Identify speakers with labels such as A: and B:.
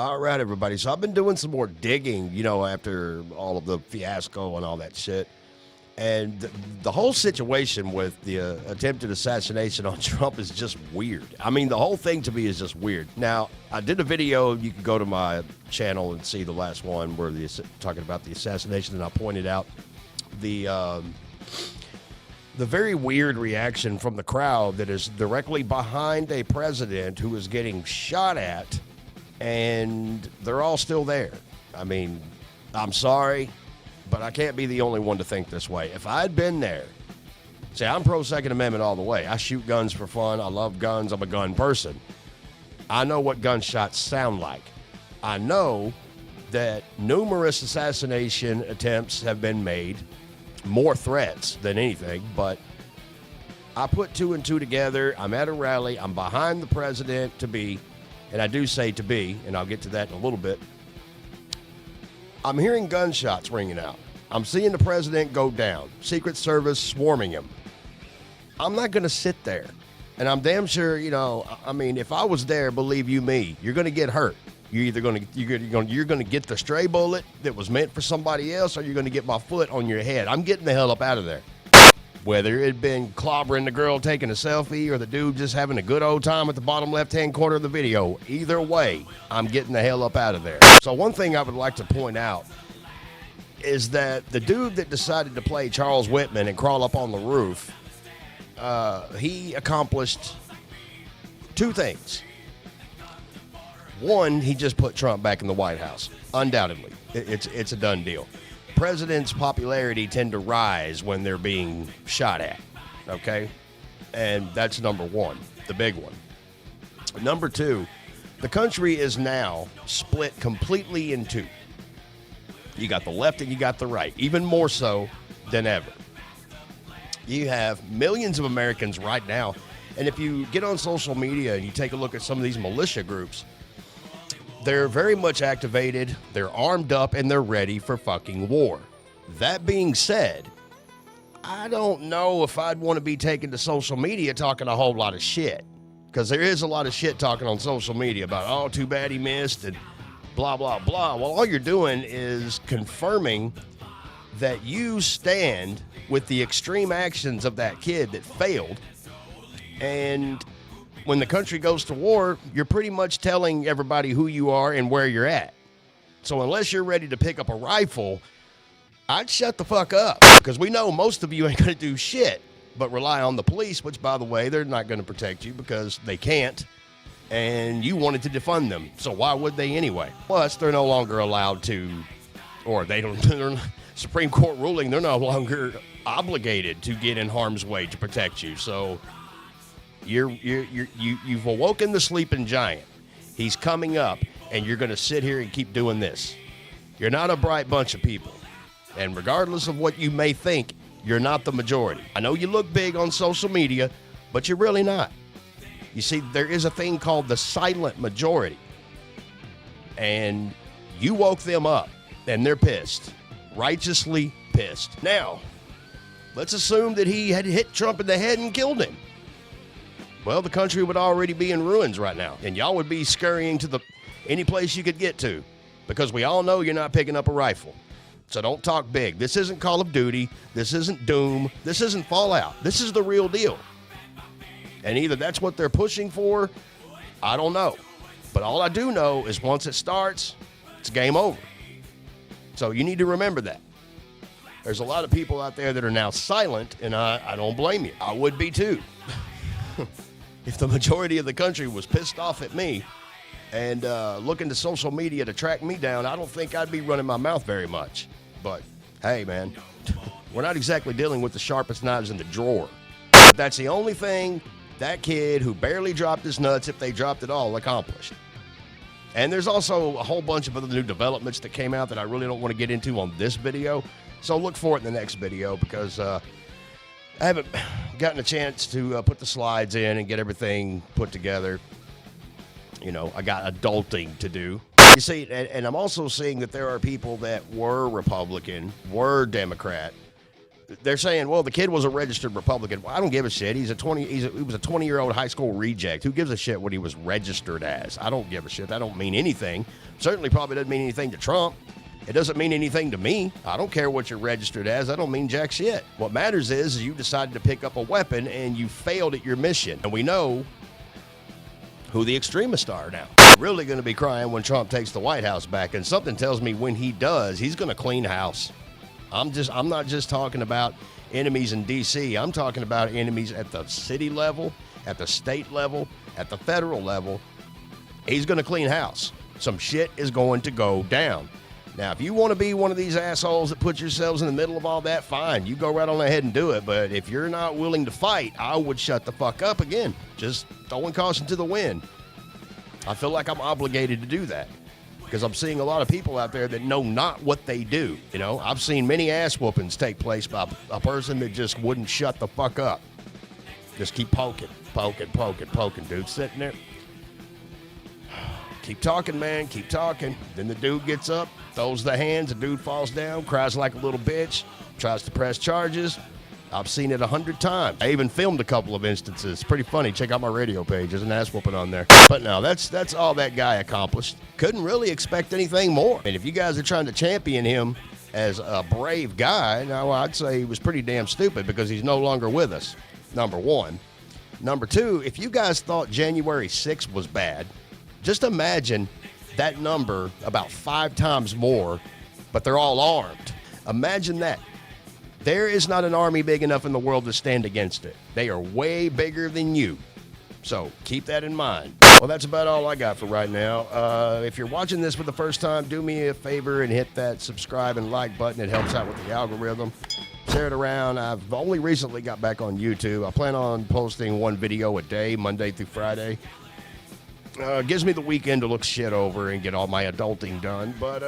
A: All right, everybody. So I've been doing some more digging, after all of the fiasco and all that shit. And the whole situation with the attempted assassination on Trump is just weird. I mean, the whole thing to me is just weird. Now, I did a video. You can go to my channel and see the last one where talking about the assassination, and I pointed out the very weird reaction from the crowd that is directly behind a president who is getting shot at, and they're all still there. I mean, I'm sorry, but I can't be the only one to think this way. If I'd been there, see, I'm pro Second Amendment all the way. I shoot guns for fun. I love guns. I'm a gun person. I know what gunshots sound like. I know that numerous assassination attempts have been made, more threats than anything, but I put two and two together. I'm at a rally. I'm behind the president-to-be, and I do say to be, and I'll get to that in a little bit. I'm hearing gunshots ringing out. I'm seeing the president go down. Secret Service swarming him. I'm not going to sit there. And I'm damn sure, if I was there, believe you me, you're going to get hurt. You're either going to get the stray bullet that was meant for somebody else, or you're going to get my foot on your head. I'm getting the hell up out of there. Whether it had been clobbering the girl taking a selfie or the dude just having a good old time at the bottom left-hand corner of the video, either way, I'm getting the hell up out of there. So one thing I would like to point out is that the dude that decided to play Charles Whitman and crawl up on the roof, he accomplished two things. One, he just put Trump back in the White House. Undoubtedly. It's a done deal. Presidents' popularity tend to rise when they're being shot at, okay? And that's number one, the big one. Number two, the country is now split completely in two. You got the left and you got the right, even more so than ever. You have millions of Americans right now, and if you get on social media and you take a look at some of these militia groups, they're very much activated, they're armed up, and they're ready for fucking war. That being said, I don't know if I'd want to be taken to social media talking a whole lot of shit. Because there is a lot of shit talking on social media about, oh, too bad he missed, and blah, blah, blah. Well, all you're doing is confirming that you stand with the extreme actions of that kid that failed, and when the country goes to war, you're pretty much telling everybody who you are and where you're at. So unless you're ready to pick up a rifle, I'd shut the fuck up. Because we know most of you ain't going to do shit but rely on the police, which, by the way, they're not going to protect you because they can't. And you wanted to defund them. So why would they anyway? Plus, they're no longer allowed to, or Supreme Court ruling, they're no longer obligated to get in harm's way to protect you. So you've awoken the sleeping giant. He's coming up, and you're going to sit here and keep doing this. You're not a bright bunch of people. And regardless of what you may think, you're not the majority. I know you look big on social media, but you're really not. You see, there is a thing called the silent majority. And you woke them up, and they're pissed. Righteously pissed. Now, let's assume that he had hit Trump in the head and killed him. Well, the country would already be in ruins right now, and y'all would be scurrying to any place you could get to, because we all know you're not picking up a rifle. So don't talk big. This isn't Call of Duty. This isn't Doom. This isn't Fallout. This is the real deal. And either that's what they're pushing for, I don't know. But all I do know is once it starts, it's game over. So you need to remember that. There's a lot of people out there that are now silent, and I don't blame you. I would be too. If the majority of the country was pissed off at me and looking to social media to track me down, I don't think I'd be running my mouth very much. But, hey, man, we're not exactly dealing with the sharpest knives in the drawer. But that's the only thing that kid who barely dropped his nuts, if they dropped it all, accomplished. And there's also a whole bunch of other new developments that came out that I really don't want to get into on this video. So look for it in the next video, because I haven't gotten a chance to put the slides in and get everything put together. I got adulting to do. You see, and I'm also seeing that there are people that were Republican, were Democrat, They're saying, well, the kid was a registered Republican. Well, I don't give a shit. He was a 20-year-old high school reject. Who gives a shit what he was registered as? I don't give a shit. That don't mean anything. Certainly probably doesn't mean anything to Trump. It doesn't mean anything to me. I don't care what you're registered as. That don't mean jack shit. What matters is you decided to pick up a weapon and you failed at your mission. And we know who the extremists are now. Really going to be crying when Trump takes the White House back. And something tells me when he does, he's going to clean house. I'm not just talking about enemies in D.C. I'm talking about enemies at the city level, at the state level, at the federal level. He's going to clean house. Some shit is going to go down. Now, if you want to be one of these assholes that put yourselves in the middle of all that, fine. You go right on ahead and do it. But if you're not willing to fight, I would shut the fuck up again. Just throwing caution to the wind. I feel like I'm obligated to do that because I'm seeing a lot of people out there that know not what they do. You know, I've seen many ass whoopings take place by a person that just wouldn't shut the fuck up. Just keep poking, dude, sitting there. Keep talking, man. Keep talking. Then the dude gets up, throws the hands. The dude falls down, cries like a little bitch, tries to press charges. I've seen it 100 times. I even filmed a couple of instances. It's pretty funny. Check out my radio page. There's an ass whooping on there. But no, that's all that guy accomplished. Couldn't really expect anything more. And if you guys are trying to champion him as a brave guy, now I'd say he was pretty damn stupid because he's no longer with us, number one. Number two, if you guys thought January 6th was bad, just imagine that number about 5 times more, but they're all armed. Imagine that. There is not an army big enough in the world to stand against it. They are way bigger than you. So keep that in mind. Well, that's about all I got for right now. If you're watching this for the first time, do me a favor and hit that subscribe and like button. It helps out with the algorithm. Share it around. I've only recently got back on YouTube. I plan on posting 1 video a day, Monday through Friday. Gives me the weekend to look shit over and get all my adulting done. But